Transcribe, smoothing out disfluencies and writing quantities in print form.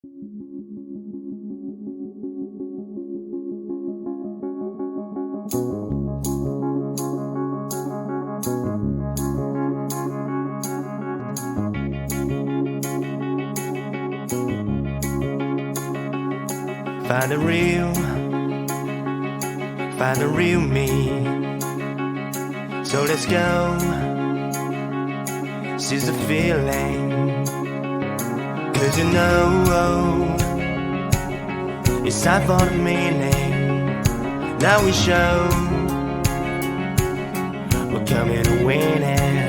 Find the real me. So let's go, seize the feeling. 'Cause you know, it's time for the meaning. Now we show we're coming to win it.